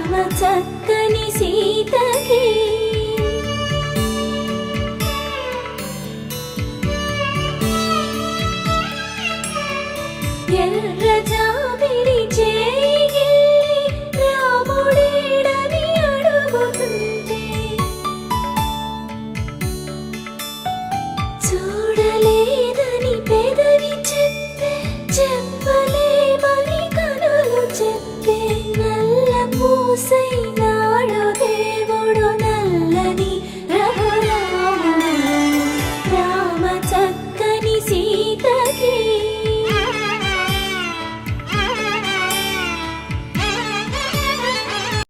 చక్కని సీతకి ఎర్ర జాబిలి చేయి రాముడేడని అడుగుతుంటే చూడలేదని పెదవి చెప్పలేమని కనులు చెప్పే నల్ల పూసై